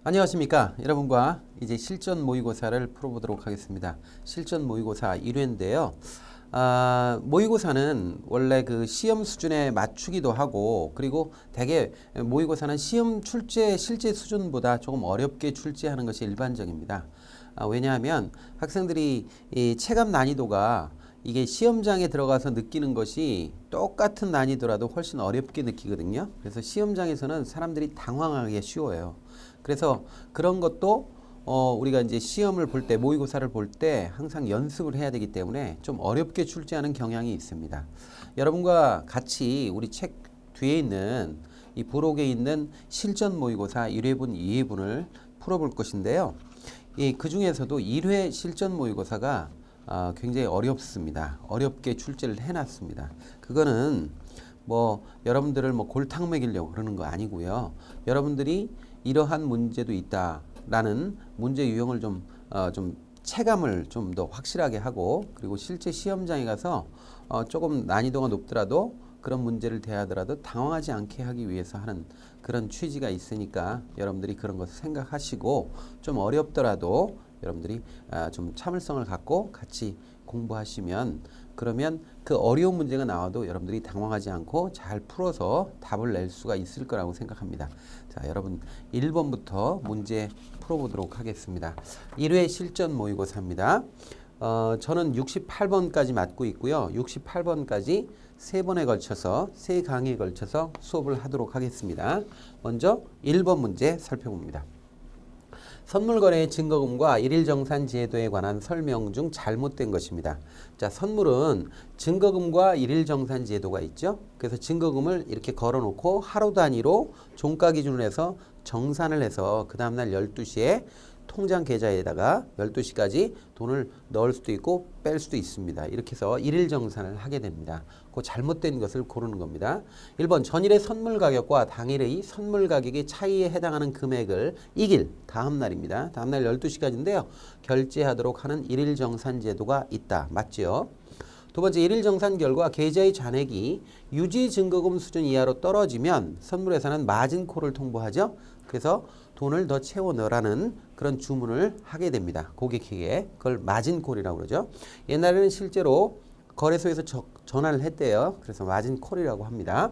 안녕하십니까. 여러분과 이제 실전 모의고사를 풀어보도록 하겠습니다. 실전 모의고사 1회인데요. 모의고사는 원래 그 시험 수준에 맞추기도 하고, 그리고 대개 모의고사는 시험 출제 실제 수준보다 조금 어렵게 출제하는 것이 일반적입니다. 왜냐하면 학생들이 이 체감 난이도가 이게 시험장에 들어가서 느끼는 것이 똑같은 난이도라도 훨씬 어렵게 느끼거든요. 그래서 시험장에서는 사람들이 당황하기 쉬워요. 그래서 그런 것도 우리가 이제 시험을 볼 때, 모의고사를 볼 때 항상 연습을 해야 되기 때문에 좀 어렵게 출제하는 경향이 있습니다. 여러분과 같이 우리 책 뒤에 있는 이 부록에 있는 실전 모의고사 1회분, 2회분을 풀어볼 것인데요. 그 중에서도 1회 실전 모의고사가 굉장히 어렵습니다. 어렵게 출제를 해놨습니다. 그거는 뭐 여러분들을 뭐 골탕 먹이려고 그러는 거 아니고요. 여러분들이 이러한 문제도 있다라는 문제 유형을 좀 체감을 좀 더 확실하게 하고, 그리고 실제 시험장에 가서 조금 난이도가 높더라도 그런 문제를 대하더라도 당황하지 않게 하기 위해서 하는 그런 취지가 있으니까 여러분들이 그런 것을 생각하시고, 좀 어렵더라도 여러분들이 좀 참을성을 갖고 같이 공부하시면, 그러면 그 어려운 문제가 나와도 여러분들이 당황하지 않고 잘 풀어서 답을 낼 수가 있을 거라고 생각합니다. 자, 여러분 1번부터 문제 풀어보도록 하겠습니다. 1회 실전 모의고사입니다. 저는 68번까지 맡고 있고요. 68번까지 세 번에 걸쳐서, 세 강의에 걸쳐서 수업을 하도록 하겠습니다. 먼저 1번 문제 살펴봅니다. 선물거래의 증거금과 일일정산 제도에 관한 설명 중 잘못된 것입니다. 자, 선물은 증거금과 일일정산 제도가 있죠. 그래서 증거금을 이렇게 걸어놓고 하루 단위로 종가 기준으로 해서 정산을 해서 그 다음날 12시에 통장 계좌에다가 12시까지 돈을 넣을 수도 있고 뺄 수도 있습니다. 이렇게 해서 일일 정산을 하게 됩니다. 그 잘못된 것을 고르는 겁니다. 1번 전일의 선물 가격과 당일의 선물 가격의 차이에 해당하는 금액을 이길 다음날입니다. 다음날 12시까지인데요. 결제하도록 하는 일일 정산 제도가 있다. 맞죠? 두 번째, 일일 정산 결과 계좌의 잔액이 유지 증거금 수준 이하로 떨어지면 선물회사는 마진콜을 통보하죠. 그래서 돈을 더 채워 넣으라는 그런 주문을 하게 됩니다. 고객에게. 그걸 마진콜이라고 그러죠. 옛날에는 실제로 거래소에서 전화를 했대요. 그래서 마진콜이라고 합니다.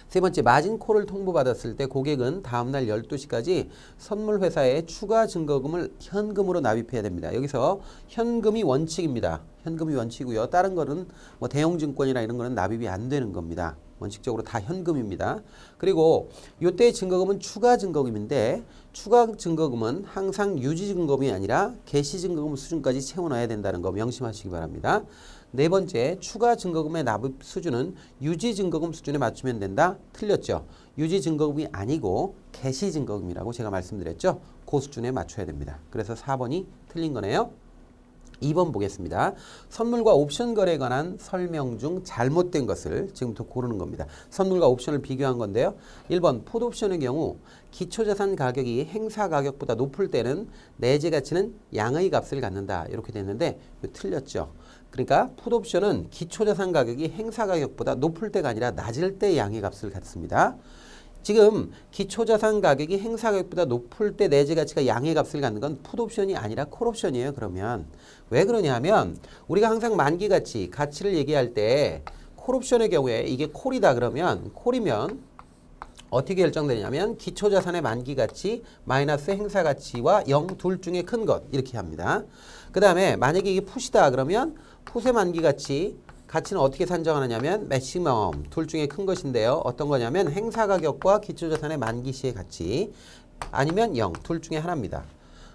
세 번째, 마진콜을 통보받았을 때 고객은 다음날 12시까지 선물회사에 추가 증거금을 현금으로 납입해야 됩니다. 여기서 현금이 원칙입니다. 현금이 원칙이고요. 다른 거는 뭐 대형증권이나 이런 거는 납입이 안 되는 겁니다. 원칙적으로 다 현금입니다. 그리고 이때 증거금은 추가 증거금인데, 추가 증거금은 항상 유지 증거금이 아니라 개시 증거금 수준까지 채워넣어야 된다는 거 명심하시기 바랍니다. 네 번째, 추가 증거금의 납입 수준은 유지 증거금 수준에 맞추면 된다. 틀렸죠. 유지 증거금이 아니고 개시 증거금이라고 제가 말씀드렸죠. 그 수준에 맞춰야 됩니다. 그래서 4번이 틀린 거네요. 2번 보겠습니다. 선물과 옵션 거래에 관한 설명 중 잘못된 것을 지금부터 고르는 겁니다. 선물과 옵션을 비교한 건데요. 1번 풋옵션의 경우 기초자산 가격이 행사 가격보다 높을 때는 내재 가치는 양의 값을 갖는다. 이렇게 됐는데 이거 틀렸죠. 그러니까 풋옵션은 기초자산 가격이 행사 가격보다 높을 때가 아니라 낮을 때 양의 값을 갖습니다. 지금 기초자산 가격이 행사 가격보다 높을 때 내재 가치가 양의 값을 갖는 건 풋옵션이 아니라 콜옵션이에요. 그러면 왜 그러냐면 우리가 항상 만기 가치를 얘기할 때 콜옵션의 경우에 이게 콜이다 그러면, 콜이면 어떻게 결정되냐면 기초자산의 만기 가치 마이너스 행사 가치와 0 둘 중에 큰 것, 이렇게 합니다. 그 다음에 만약에 이게 풋이다 그러면 풋의 만기 가치는 어떻게 산정하느냐면 맥시멈 둘 중에 큰 것인데요. 어떤 거냐면 행사 가격과 기초자산의 만기 시의 가치, 아니면 0 둘 중에 하나입니다.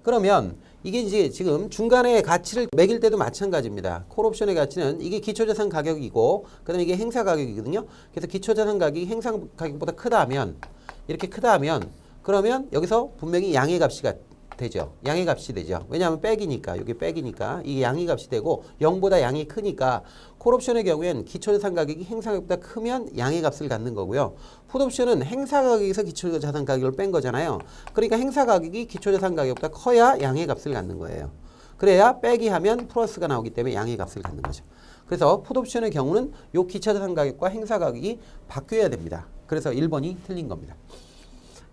그러면 이게 이제 지금 중간에 가치를 매길 때도 마찬가지입니다. 콜옵션의 가치는 이게 기초자산 가격이고 그다음에 이게 행사 가격이거든요. 그래서 기초자산 가격이 행사 가격보다 크다면, 이렇게 크다면, 그러면 여기서 분명히 양의 값이 되죠. 양의 값이 되죠. 왜냐하면 백이니까, 여기 백이니까 이게 양의 값이 되고 0보다 양이 크니까 콜옵션의 경우에는 기초자산 가격이 행사 가격보다 크면 양의 값을 갖는 거고요. 풋옵션은 행사 가격에서 기초자산 가격을 뺀 거잖아요. 그러니까 행사 가격이 기초자산 가격보다 커야 양의 값을 갖는 거예요. 그래야 빼기 하면 플러스가 나오기 때문에 양의 값을 갖는 거죠. 그래서 풋옵션의 경우는 요 기초자산 가격과 행사 가격이 바뀌어야 됩니다. 그래서 1번이 틀린 겁니다.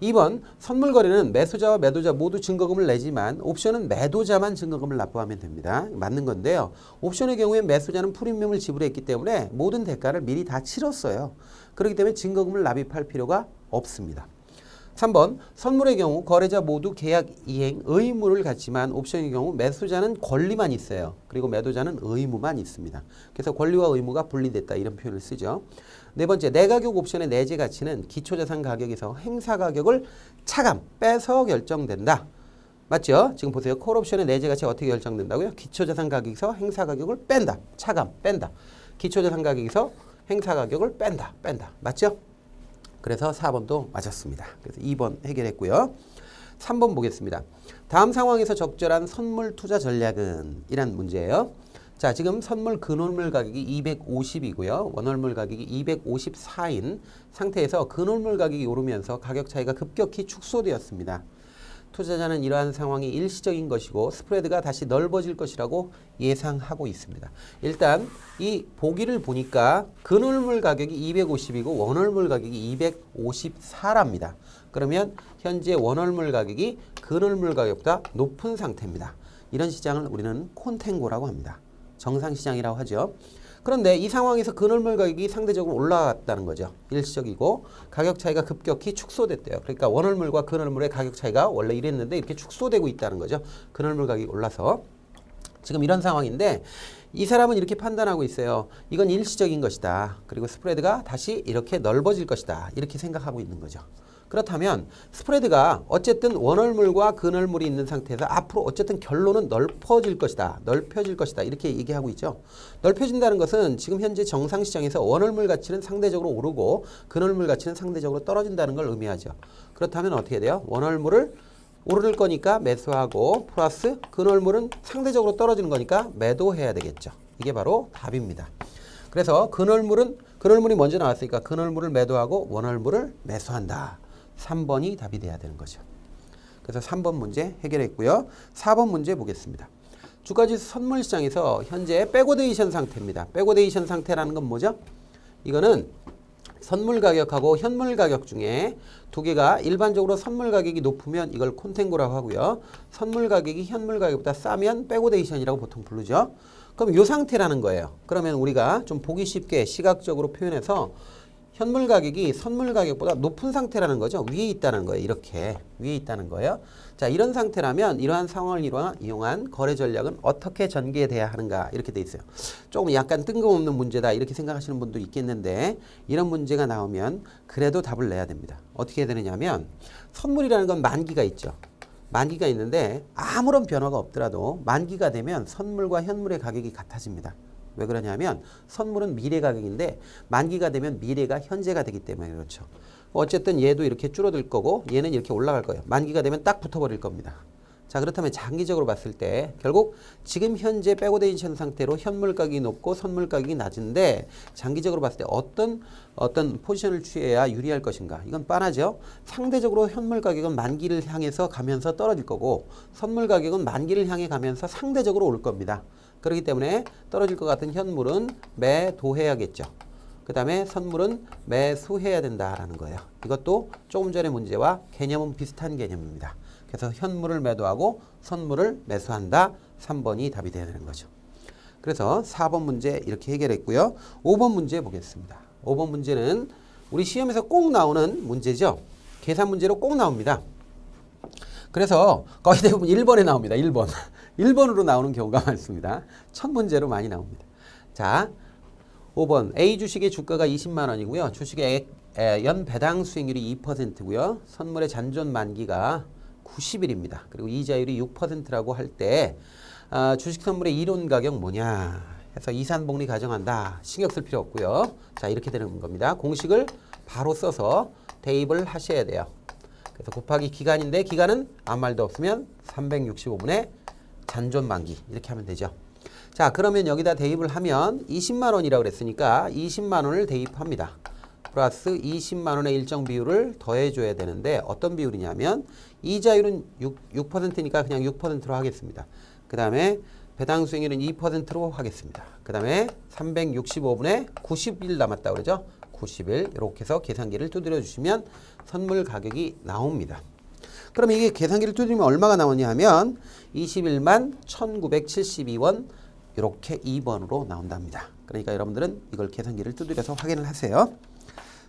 2번 선물 거래는 매수자와 매도자 모두 증거금을 내지만 옵션은 매도자만 증거금을 납부하면 됩니다. 맞는 건데요. 옵션의 경우에 매수자는 프리미엄을 지불했기 때문에 모든 대가를 미리 다 치렀어요. 그렇기 때문에 증거금을 납입할 필요가 없습니다. 3번 선물의 경우 거래자 모두 계약 이행 의무를 갖지만 옵션의 경우 매수자는 권리만 있어요. 그리고 매도자는 의무만 있습니다. 그래서 권리와 의무가 분리됐다 이런 표현을 쓰죠. 네 번째 내가격 옵션의 내재 가치는 기초자산 가격에서 행사 가격을 차감 빼서 결정된다. 맞죠? 지금 보세요. 콜옵션의 내재 가치가 어떻게 결정된다고요? 기초자산 가격에서 행사 가격을 뺀다. 차감 뺀다. 기초자산 가격에서 행사 가격을 뺀다. 맞죠? 그래서 4번도 맞았습니다. 그래서 2번 해결했고요. 3번 보겠습니다. 다음 상황에서 적절한 선물 투자 전략은? 이란 문제예요. 자, 지금 선물 근원물 가격이 250이고요. 원월물 가격이 254인 상태에서 근원물 가격이 오르면서 가격 차이가 급격히 축소되었습니다. 투자자는 이러한 상황이 일시적인 것이고 스프레드가 다시 넓어질 것이라고 예상하고 있습니다. 일단 이 보기를 보니까 근원물 가격이 250이고 원월물 가격이 254랍니다. 그러면 현재 원월물 가격이 근원물 가격보다 높은 상태입니다. 이런 시장을 우리는 콘탱고라고 합니다. 정상시장이라고 하죠. 그런데 이 상황에서 근원물 가격이 상대적으로 올라갔다는 거죠. 일시적이고 가격 차이가 급격히 축소됐대요. 그러니까 원월물과 근원물의 가격 차이가 원래 이랬는데 이렇게 축소되고 있다는 거죠. 근원물 가격이 올라서. 지금 이런 상황인데 이 사람은 이렇게 판단하고 있어요. 이건 일시적인 것이다. 그리고 스프레드가 다시 이렇게 넓어질 것이다. 이렇게 생각하고 있는 거죠. 그렇다면 스프레드가 어쨌든 원월물과 근월물이 있는 상태에서 앞으로 어쨌든 결론은 넓어질 것이다. 이렇게 얘기하고 있죠. 넓혀진다는 것은 지금 현재 정상시장에서 원월물 가치는 상대적으로 오르고 근월물 가치는 상대적으로 떨어진다는 걸 의미하죠. 그렇다면 어떻게 돼요? 원월물을 오를 거니까 매수하고 플러스 근월물은 상대적으로 떨어지는 거니까 매도해야 되겠죠. 이게 바로 답입니다. 그래서 근월물이 먼저 나왔으니까 근월물을 매도하고 원월물을 매수한다. 3번이 답이 돼야 되는 거죠. 그래서 3번 문제 해결했고요. 4번 문제 보겠습니다. 주가지수 선물시장에서 현재 백오데이션 상태입니다. 백오데이션 상태라는 건 뭐죠? 이거는 선물 가격하고 현물 가격 중에 두 개가 일반적으로 선물 가격이 높으면 이걸 콘탱고라고 하고요. 선물 가격이 현물 가격보다 싸면 백오데이션이라고 보통 부르죠. 그럼 이 상태라는 거예요. 그러면 우리가 좀 보기 쉽게 시각적으로 표현해서 현물 가격이 선물 가격보다 높은 상태라는 거죠. 위에 있다는 거예요. 이렇게 위에 있다는 거예요. 자, 이런 상태라면 이러한 상황을 이용한 거래 전략은 어떻게 전개돼야 하는가 이렇게 돼 있어요. 조금 약간 뜬금없는 문제다 이렇게 생각하시는 분도 있겠는데 이런 문제가 나오면 그래도 답을 내야 됩니다. 어떻게 해야 되느냐면 선물이라는 건 만기가 있죠. 만기가 있는데 아무런 변화가 없더라도 만기가 되면 선물과 현물의 가격이 같아집니다. 왜 그러냐면 선물은 미래 가격인데 만기가 되면 미래가 현재가 되기 때문에 그렇죠. 어쨌든 얘도 이렇게 줄어들 거고 얘는 이렇게 올라갈 거예요. 만기가 되면 딱 붙어버릴 겁니다. 자, 그렇다면 장기적으로 봤을 때 결국 지금 현재 백오데이션 상태로 현물 가격이 높고 선물 가격이 낮은데 장기적으로 봤을 때 어떤 포지션을 취해야 유리할 것인가? 이건 뻔하죠. 상대적으로 현물 가격은 만기를 향해서 가면서 떨어질 거고 선물 가격은 만기를 향해 가면서 상대적으로 올 겁니다. 그렇기 때문에 떨어질 것 같은 현물은 매도해야겠죠. 그 다음에 선물은 매수해야 된다라는 거예요. 이것도 조금 전의 문제와 개념은 비슷한 개념입니다. 그래서 현물을 매도하고 선물을 매수한다. 3번이 답이 되어야 되는 거죠. 그래서 4번 문제 이렇게 해결했고요. 5번 문제 보겠습니다. 5번 문제는 우리 시험에서 꼭 나오는 문제죠. 계산 문제로 꼭 나옵니다. 그래서 거의 대부분 1번에 나옵니다. 1번. 1번으로 나오는 경우가 많습니다. 첫 문제로 많이 나옵니다. 자, 5번 A 주식의 주가가 20만 원이고요. 주식의 연 배당 수익률이 2%고요. 선물의 잔존 만기가 90일입니다. 그리고 이자율이 6%라고 할 때 주식 선물의 이론 가격 뭐냐 해서 이산복리 가정한다. 신경 쓸 필요 없고요. 자, 이렇게 되는 겁니다. 공식을 바로 써서 대입을 하셔야 돼요. 그래서 곱하기 기간인데 기간은 아무 말도 없으면 365분의 잔존 만기 이렇게 하면 되죠. 자, 그러면 여기다 대입을 하면 20만 원이라고 그랬으니까 20만 원을 대입합니다. 플러스 20만 원의 일정 비율을 더해줘야 되는데 어떤 비율이냐면 이자율은 6%니까 그냥 6%로 하겠습니다. 그 다음에 배당 수익률은 2%로 하겠습니다. 그 다음에 365분에 90일 남았다 그러죠. 91 이렇게 해서 계산기를 두드려 주시면 선물 가격이 나옵니다. 그럼 이게 계산기를 두드리면 얼마가 나오냐 하면 21만 1972원 이렇게 2번으로 나온답니다. 그러니까 여러분들은 이걸 계산기를 두드려서 확인을 하세요.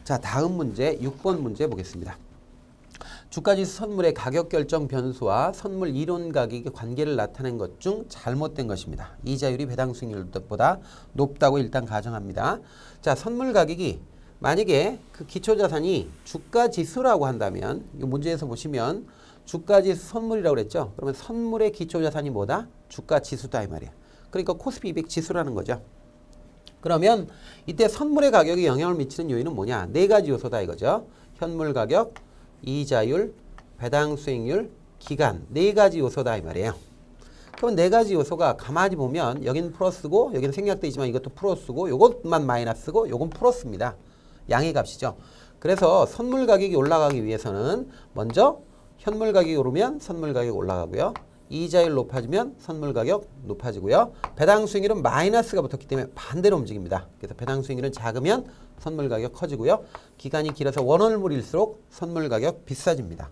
자, 다음 문제 6번 문제 보겠습니다. 주가지수 선물의 가격 결정 변수와 선물 이론 가격의 관계를 나타낸 것 중 잘못된 것입니다. 이자율이 배당 수익률보다 높다고 일단 가정합니다. 자, 선물 가격이 만약에 그 기초자산이 주가지수라고 한다면 이 문제에서 보시면 주가지수 선물이라고 그랬죠. 그러면 선물의 기초자산이 뭐다? 주가지수다 이 말이야. 그러니까 코스피 200 지수라는 거죠. 그러면 이때 선물의 가격에 영향을 미치는 요인은 뭐냐? 네 가지 요소다 이거죠. 현물 가격, 이자율, 배당 수익률, 기간 네 가지 요소다 이 말이에요. 그럼 네 가지 요소가 가만히 보면 여긴 플러스고 여기는 생략돼 있지만 이것도 플러스고 요것만 마이너스고 요건 플러스입니다. 양의 값이죠. 그래서 선물 가격이 올라가기 위해서는 먼저 현물 가격이 오르면 선물 가격이 올라가고요. 이자율 높아지면 선물 가격 높아지고요. 배당 수익률은 마이너스가 붙었기 때문에 반대로 움직입니다. 그래서 배당 수익률은 작으면 선물 가격 커지고요. 기간이 길어서 원월물일수록 선물 가격 비싸집니다.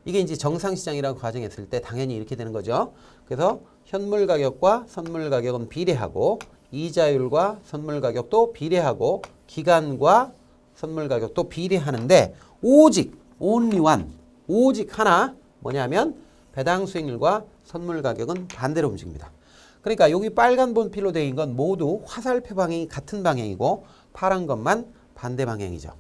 이게 이제 정상시장이라고 가정했을 때 당연히 이렇게 되는 거죠. 그래서 현물 가격과 선물 가격은 비례하고 이자율과 선물 가격도 비례하고 기간과 선물 가격도 비례하는데 오직 only one 오직 하나 뭐냐면 배당 수익률과 선물 가격은 반대로 움직입니다. 그러니까 여기 빨간 본필로 되어 있는 건 모두 화살표 방향이 같은 방향이고 파란 것만 반대 방향이죠.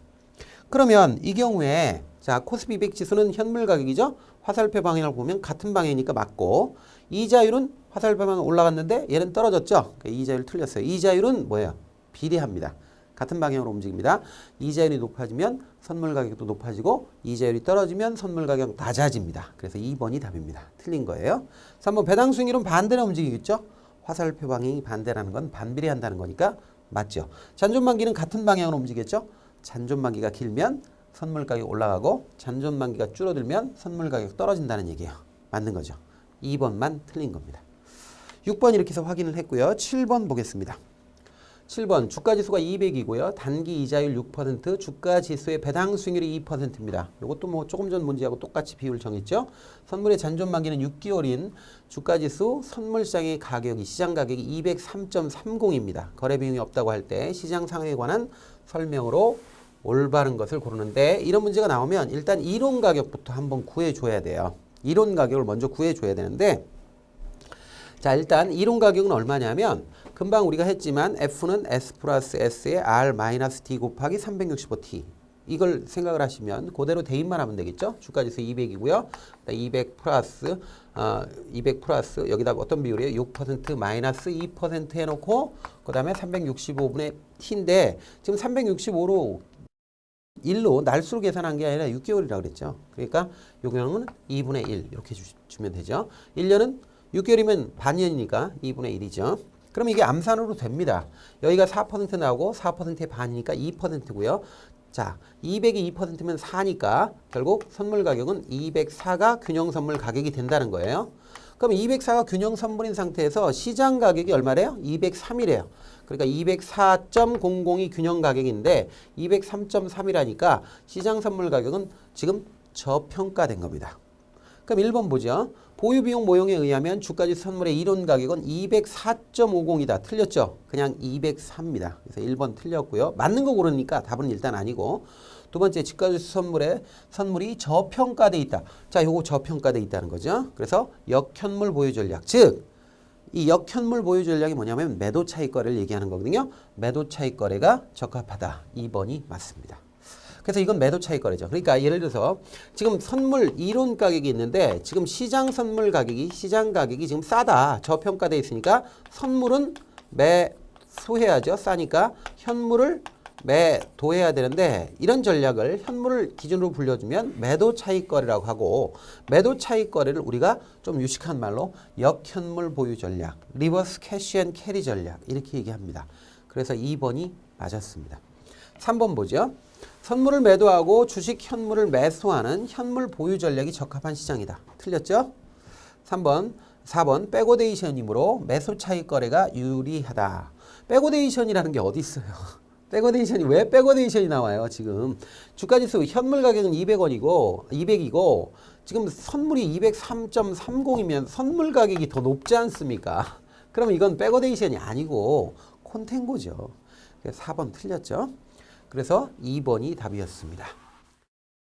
그러면 이 경우에 자 코스피 200 지수는 현물 가격이죠. 화살표 방향을 보면 같은 방향이니까 맞고 이자율은 화살표 방향 올라갔는데 얘는 떨어졌죠. 그러니까 이자율 틀렸어요. 이자율은 뭐예요? 비례합니다. 같은 방향으로 움직입니다. 이자율이 높아지면 선물 가격도 높아지고 이자율이 떨어지면 선물 가격 낮아집니다. 그래서 2번이 답입니다. 틀린 거예요. 3번 배당 수익률은 반대로 움직이겠죠. 화살표 방향이 반대라는 건 반비례한다는 거니까 맞죠. 잔존만기는 같은 방향으로 움직이겠죠. 잔존만기가 길면 선물 가격 올라가고 잔존만기가 줄어들면 선물 가격 떨어진다는 얘기예요. 맞는 거죠. 2번만 틀린 겁니다. 6번 이렇게 해서 확인을 했고요. 7번 보겠습니다. 7번 주가지수가 200이고요. 단기 이자율 6%, 주가지수의 배당 수익률이 2%입니다. 이것도 뭐 조금 전 문제하고 똑같이 비율 정했죠. 선물의 잔존만기는 6개월인 주가지수 선물시장의 가격이 시장 가격이 203.30입니다. 거래 비용이 없다고 할 때 시장 상황에 관한 설명으로 올바른 것을 고르는데 이런 문제가 나오면 일단 이론 가격부터 한번 구해줘야 돼요. 이론 가격을 먼저 구해줘야 되는데 자 일단 이론 가격은 얼마냐면 금방 우리가 했지만 F는 S 플러스 S의 R 마이너스 D 곱하기 365T 이걸 생각을 하시면 그대로 대입만 하면 되겠죠. 주가지수 200이고요. 200 플러스 여기다 어떤 비율이에요? 6% 마이너스 2% 해놓고 그 다음에 365분의 T인데 지금 365로 1로 날수로 계산한 게 아니라 6개월이라고 그랬죠. 그러니까 요 경우는 2분의 1 이렇게 주면 되죠. 1년은 6개월이면 반년이니까 2분의 1이죠. 그럼 이게 암산으로 됩니다. 여기가 4% 나오고 4%의 반이니까 2%고요. 자, 200이 2%면 4니까 결국 선물 가격은 204가 균형 선물 가격이 된다는 거예요. 그럼 204가 균형 선물인 상태에서 시장 가격이 얼마래요? 203이래요. 그러니까 204.00이 균형 가격인데 203.3이라니까 시장 선물 가격은 지금 저평가된 겁니다. 그럼 1번 보죠. 보유비용 모형에 의하면 주가지수 선물의 이론 가격은 204.50이다. 틀렸죠? 그냥 203입니다. 그래서 1번 틀렸고요. 맞는 거 고르니까 답은 일단 아니고 두 번째 주가지수 선물이 저평가돼 있다. 자, 요거 저평가돼 있다는 거죠. 그래서 역현물 보유 전략. 즉, 이 역현물 보유 전략이 뭐냐면 매도 차익 거래를 얘기하는 거거든요. 매도 차익 거래가 적합하다. 2번이 맞습니다. 그래서 이건 매도 차익 거래죠. 그러니까 예를 들어서 지금 선물 이론 가격이 있는데 지금 시장 선물 가격이 시장 가격이 지금 싸다. 저평가돼 있으니까 선물은 매수해야죠. 싸니까 현물을 매도해야 되는데 이런 전략을 현물을 기준으로 불려주면 매도 차익 거래라고 하고 매도 차익 거래를 우리가 좀 유식한 말로 역현물 보유 전략, 리버스 캐시 앤 캐리 전략 이렇게 얘기합니다. 그래서 2번이 맞았습니다. 3번 보죠. 선물을 매도하고 주식 현물을 매수하는 현물 보유 전략이 적합한 시장이다. 틀렸죠? 4번 백오데이션이므로 매수 차익 거래가 유리하다. 백오데이션이라는 게 어디 있어요? 백어데이션이 왜 백어데이션이 나와요? 지금 주가지수 현물 가격은 200이고 지금 선물이 203.30이면 선물 가격이 더 높지 않습니까? 그럼 이건 백어데이션이 아니고 콘텐고죠. 4번 틀렸죠. 그래서 2번이 답이었습니다.